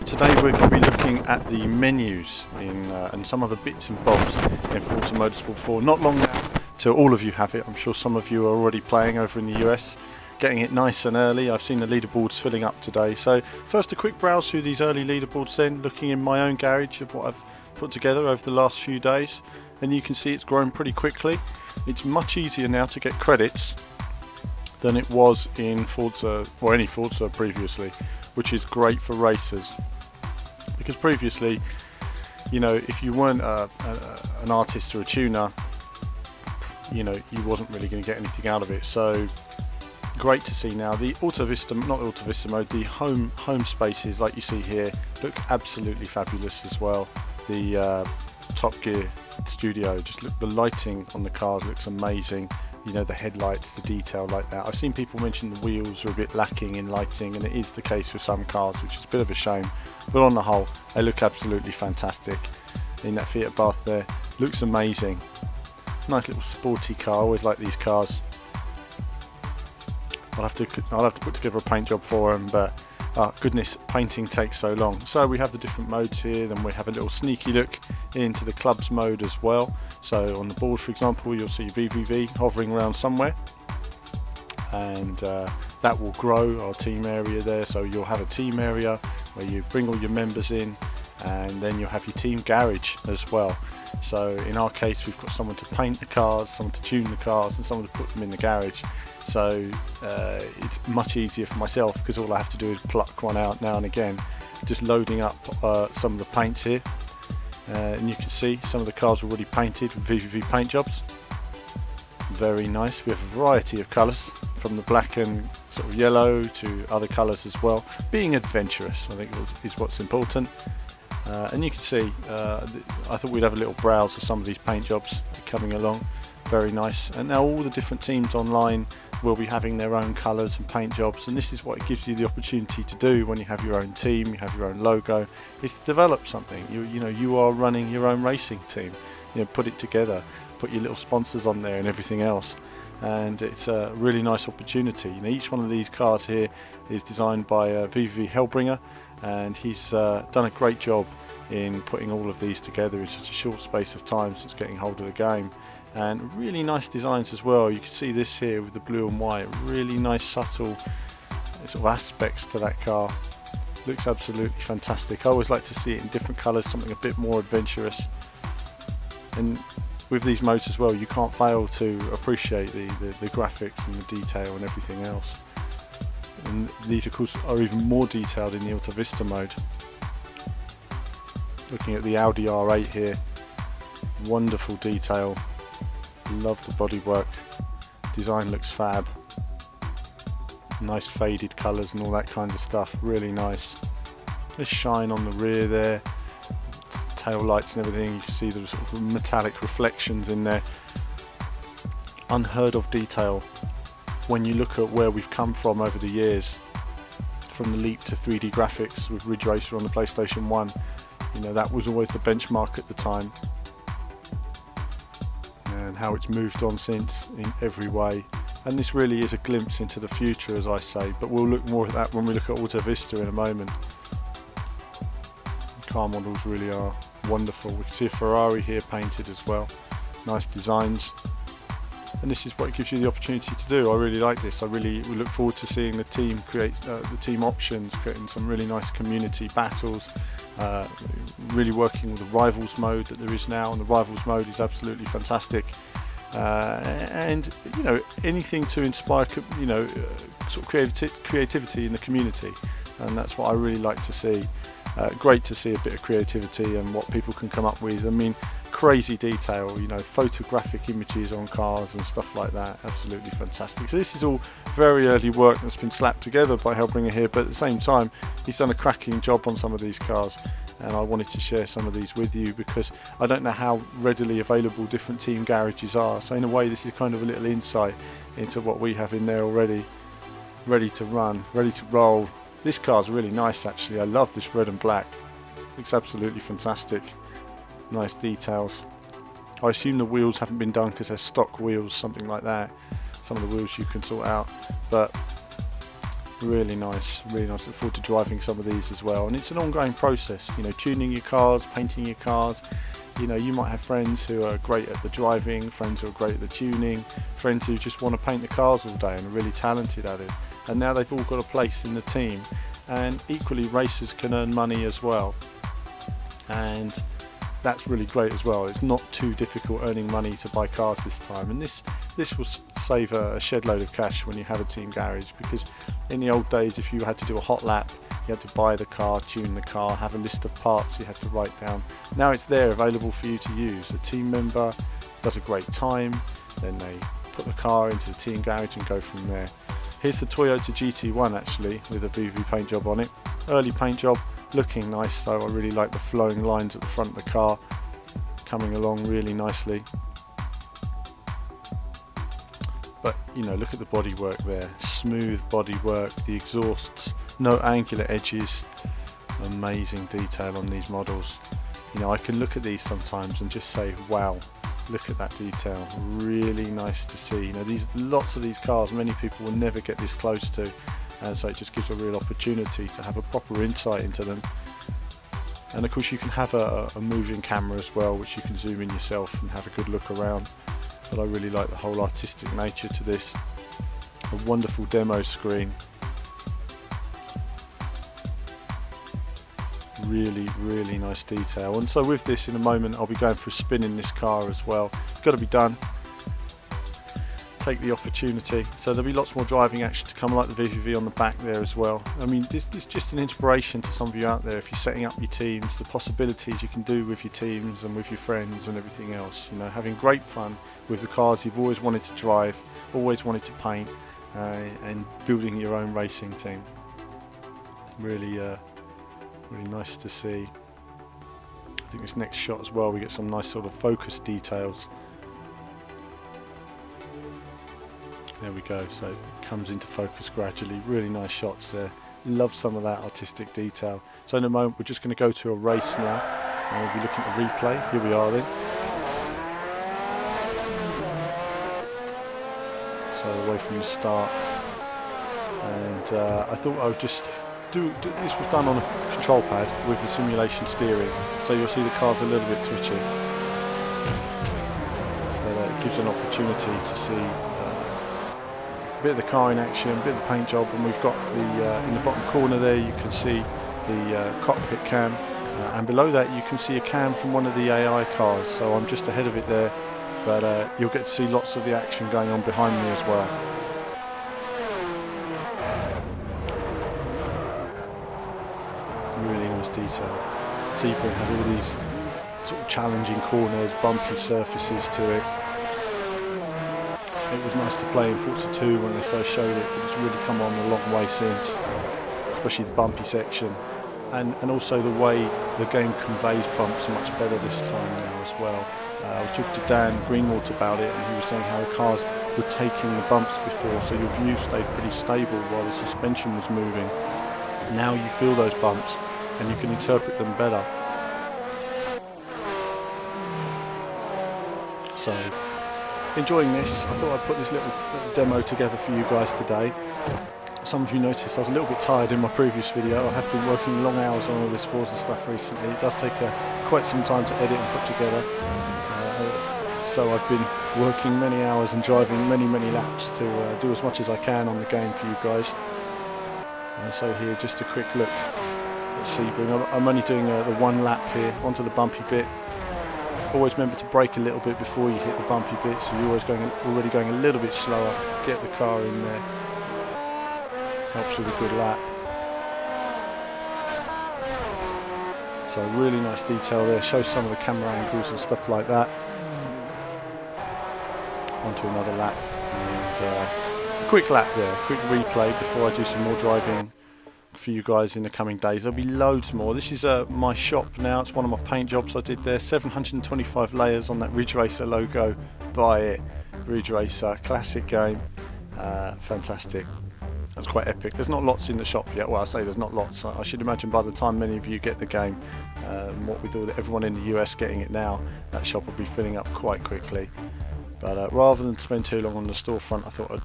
Today we're going to be looking at the menus and some of the bits and bobs in Forza Motorsport 4. Not long now till all of you have it. I'm sure some of you are already playing over in the US, getting it nice and early. I've seen the leaderboards filling up today. So first a quick browse through these early leaderboards, then looking in my own garage of what I've put together over the last few days. And you can see it's grown pretty quickly. It's much easier now to get credits than it was in Forza, or any Forza previously, which is great for racers. Because previously, you know, if you weren't an artist or a tuner, you know, you wasn't really going to get anything out of it. So great to see now. The Autovista, not Autovista mode, the home spaces like you see here look absolutely fabulous as well. The Top Gear studio, just look, the lighting on the cars looks amazing. You know, the headlights, the detail like that. I've seen people mention the wheels are a bit lacking in lighting, and it is the case with some cars, which is a bit of a shame. But on the whole, they look absolutely fantastic. In that Fiat Bath there, looks amazing. Nice little sporty car. I always like these cars. I'll have to put together a paint job for them, but goodness, painting takes so long. So we have the different modes here. Then we have a little sneaky look into the clubs mode as well. So on the board, for example, you'll see VVV hovering around somewhere, and that will grow our team area there. So you'll have a team area where you bring all your members in, and then you'll have your team garage as well. So in our case, we've got someone to paint the cars, someone to tune the cars, and someone to put them in the garage. So it's much easier for myself because all I have to do is pluck one out now and again. Just loading up some of the paints here, and you can see some of the cars are already painted with VVV paint jobs. Very nice. We have a variety of colours, from the black and sort of yellow to other colours as well. Being adventurous, I think, is what's important. And you can see, I thought we'd have a little browse of some of these paint jobs coming along. Very nice. And now all the different teams online will be having their own colours and paint jobs, and this is what it gives you the opportunity to do when you have your own team, you have your own logo, is to develop something. You know, you are running your own racing team. You know, put it together, put your little sponsors on there and everything else, and it's a really nice opportunity. You know, each one of these cars here is designed by VVV Hellbringer, and he's done a great job in putting all of these together in such a short space of time since getting hold of the game. And really nice designs as well. You can see this here with the blue and white, really nice subtle sort of aspects to that car. Looks absolutely fantastic. I always like to see it in different colours, something a bit more adventurous. And with these modes as well, you can't fail to appreciate the graphics and the detail and everything else. And these of course are even more detailed in the Autovista mode. Looking at the Audi R8 here, wonderful detail. Love the bodywork. Design looks fab. Nice faded colours and all that kind of stuff. Really nice. There's shine on the rear there. Tail lights and everything. You can see the sort of metallic reflections in there. Unheard of detail when you look at where we've come from over the years. From the leap to 3D graphics with Ridge Racer on the PlayStation 1. You know, that was always the benchmark at the time. And how it's moved on since in every way, and this really is a glimpse into the future, as I say, but we'll look more at that when we look at Autovista in a moment. The car models really are wonderful. We can see a Ferrari here painted as well. Nice designs, and this is what it gives you the opportunity to do. I really like this. We look forward to seeing the team create the team options, creating some really nice community battles. Really working with the rivals mode that there is now, and the rivals mode is absolutely fantastic. And you know, anything to inspire, you know, sort of creativity in the community, and that's what I really like to see. Great to see a bit of creativity and what people can come up with. I mean, crazy detail, you know, photographic images on cars and stuff like that. Absolutely fantastic. So this is all very early work that's been slapped together by Hellbringer here, but at the same time he's done a cracking job on some of these cars, and I wanted to share some of these with you because I don't know how readily available different team garages are. So in a way this is kind of a little insight into what we have in there already, ready to run, ready to roll. This car's really nice actually. I love this red and black. Looks absolutely fantastic. Nice details. I assume the wheels haven't been done because they're stock wheels, something like that. Some of the wheels you can sort out, but Really nice, really nice. Look forward to driving some of these as well. And it's an ongoing process, you know, tuning your cars, painting your cars. You know, you might have friends who are great at the driving, friends who are great at the tuning, friends who just want to paint the cars all day and are really talented at it. And now they've all got a place in the team. And equally, racers can earn money as well. And that's really great as well. It's not too difficult earning money to buy cars this time. And this will save a shed load of cash when you have a team garage, because in the old days, if you had to do a hot lap, you had to buy the car, tune the car, have a list of parts you had to write down. Now it's there available for you to use. A team member does a great time, then they put the car into the team garage and go from there. Here's the Toyota GT1 actually, with a VV paint job on it. Early paint job, looking nice, so I really like the flowing lines at the front of the car, coming along really nicely. But you know, look at the bodywork there, smooth bodywork, the exhausts, no angular edges, amazing detail on these models. You know, I can look at these sometimes and just say, wow, look at that detail, really nice to see. You know, lots of these cars, many people will never get this close to, and so it just gives a real opportunity to have a proper insight into them. And of course you can have a moving camera as well, which you can zoom in yourself and have a good look around. But I really like the whole artistic nature to this. A wonderful demo screen. Really, really nice detail. And so with this, in a moment, I'll be going for a spin in this car as well. It's got to be done. Take the opportunity. So there'll be lots more driving action to come, like the VVV on the back there as well. I mean, this is just an inspiration to some of you out there. If you're setting up your teams, the possibilities you can do with your teams and with your friends and everything else. You know, having great fun with the cars you've always wanted to drive, always wanted to paint, and building your own racing team. Really, really nice to see. I think this next shot as well, we get some nice sort of focus details. There we go, so it comes into focus gradually. Really nice shots there. Love some of that artistic detail. So in a moment we're just going to go to a race now, and we'll be looking at a replay. Here we are then. So away from the start, and I thought I would just do this was done on a control pad with the simulation steering, so you'll see the car's a little bit twitchy, but it gives an opportunity to see a bit of the car in action, a bit of the paint job. And we've got the in the bottom corner there you can see the cockpit cam, and below that you can see a cam from one of the AI cars, so I'm just ahead of it there, but you'll get to see lots of the action going on behind me as well. Really nice detail. So you can have all these sort of challenging corners, bumpy surfaces to it. It was nice to play in Forza 2 when they first showed it, but it's really come on a long way since, especially the bumpy section, and also the way the game conveys bumps much better this time now as well. I was talking to Dan Greenwald about it, and he was saying how the cars were taking the bumps before, so your view stayed pretty stable while the suspension was moving. Now you feel those bumps and you can interpret them better. So, enjoying this. I thought I'd put this little demo together for you guys today. Some of you noticed I was a little bit tired in my previous video. I have been working long hours on all this Forza stuff recently. It does take quite some time to edit and put together. So I've been working many hours and driving many laps to do as much as I can on the game for you guys. And so here, just a quick look at Sebring. I'm only doing the one lap here onto the bumpy bit. Always remember to brake a little bit before you hit the bumpy bit, so you're already going a little bit slower. Get the car in there. Helps with a good lap. So really nice detail there. Shows some of the camera angles and stuff like that. Onto another lap, and a quick lap there, quick replay before I do some more driving for you guys in the coming days. There'll be loads more. This is my shop now. It's one of my paint jobs I did there. 725 layers on that Ridge Racer logo. Buy it. Ridge Racer, classic game. Fantastic. That's quite epic. There's not lots in the shop yet. Well, I say there's not lots. I should imagine by the time many of you get the game, what with everyone in the US getting it now, that shop will be filling up quite quickly. But rather than spend too long on the storefront, I thought I'd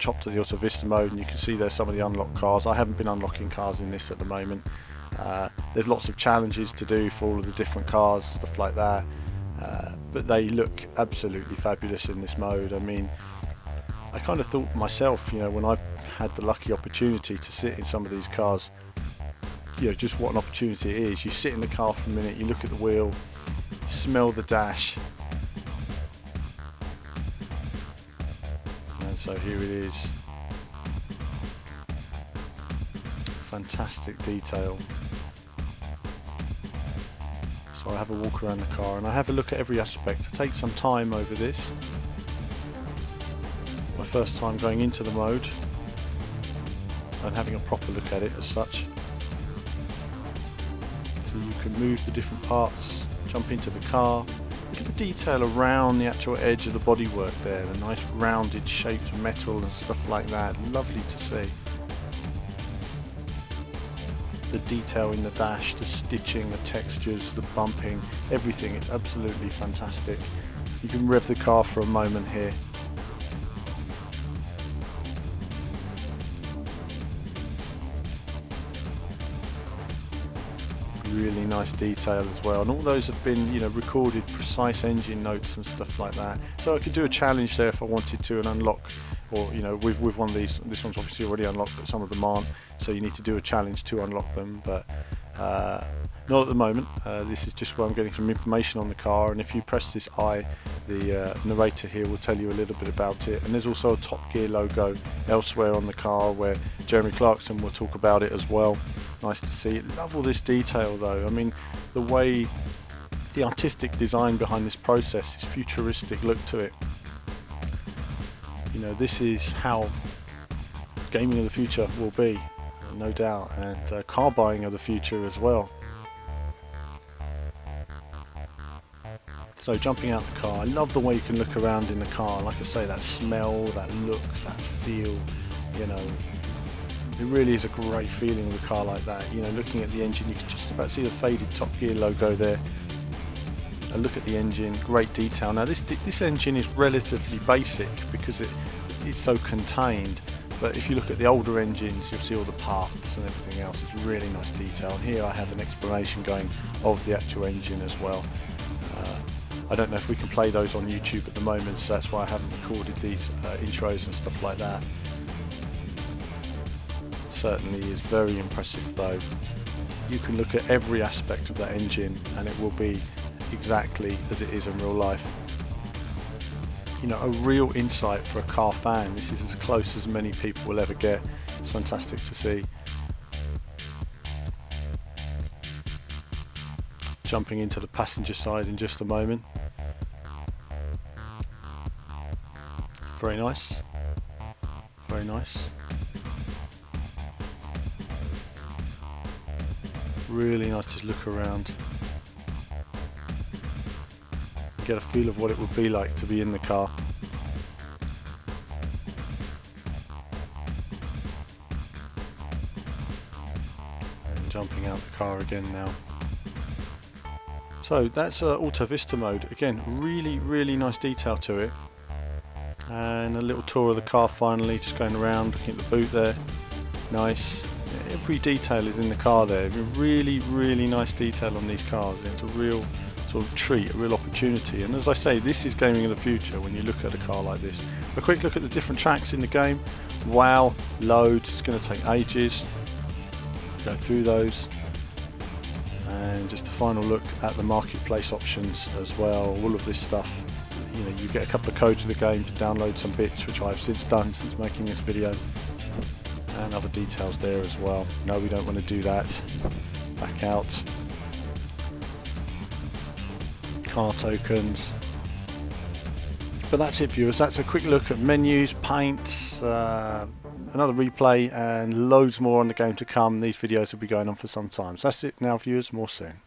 chopped to the Autovista mode, and you can see there's some of the unlocked cars. I haven't been unlocking cars in this at the moment. There's lots of challenges to do for all of the different cars, stuff like that, but they look absolutely fabulous in this mode. I mean, I kind of thought myself, you know, when I've had the lucky opportunity to sit in some of these cars, you know, just what an opportunity it is. You sit in the car for a minute, you look at the wheel, smell the dash, and so here it is. Fantastic detail. So I have a walk around the car and I have a look at every aspect. I take some time over this. My first time going into the mode and having a proper look at it as such. So you can move the different parts, jump into the car. Look at the detail around the actual edge of the bodywork there, the nice rounded shaped metal and stuff like that. Lovely to see. The detail in the dash, the stitching, the textures, the bumping, everything. It's absolutely fantastic. You can rev the car for a moment here. Really nice detail as well, and all those have been, you know, recorded precise engine notes and stuff like that. So I could do a challenge there if I wanted to and unlock, or you know, with one of these. This one's obviously already unlocked, but some of them aren't. So you need to do a challenge to unlock them, but not at the moment. This is just where I'm getting some information on the car, and if you press this I, the narrator here will tell you a little bit about it. And there's also a Top Gear logo elsewhere on the car where Jeremy Clarkson will talk about it as well. Nice to see. Love all this detail though. I mean, the way, the artistic design behind this process, this futuristic look to it. You know, this is how gaming of the future will be, no doubt, and car buying of the future as well. So jumping out the car, I love the way you can look around in the car. Like I say, that smell, that look, that feel, you know, it really is a great feeling with a car like that. You know, looking at the engine, you can just about see the faded Top Gear logo there. A look at the engine, great detail. Now this engine is relatively basic because it's so contained, but if you look at the older engines, you'll see all the parts and everything else. It's really nice detail, and here I have an explanation going of the actual engine as well. I don't know if we can play those on YouTube at the moment, so that's why I haven't recorded these intros and stuff like that. Certainly is very impressive though. You can look at every aspect of that engine and it will be exactly as it is in real life. You know, a real insight for a car fan. This is as close as many people will ever get. It's fantastic to see. Jumping into the passenger side in just a moment. Very nice. Very nice. Really nice to look around, get a feel of what it would be like to be in the car. And jumping out the car again now. So that's Autovista mode. Again, really nice detail to it. And a little tour of the car finally, just going around, looking at the boot there. Nice. Every detail is in the car there. Really nice detail on these cars. It's a real sort of treat, a real opportunity. And as I say, this is gaming of the future when you look at a car like this. A quick look at the different tracks in the game. Wow, loads. It's going to take ages. Go through those. And just a final look at the marketplace options as well. All of this stuff. You know, you get a couple of codes of the game to download some bits, which I've since done since making this video. And other details there as well. No, we don't want to do that. Back out. Car tokens. But that's it, viewers. That's a quick look at menus, paints, another replay, and loads more on the game to come. These videos will be going on for some time. So that's it now, viewers. More soon.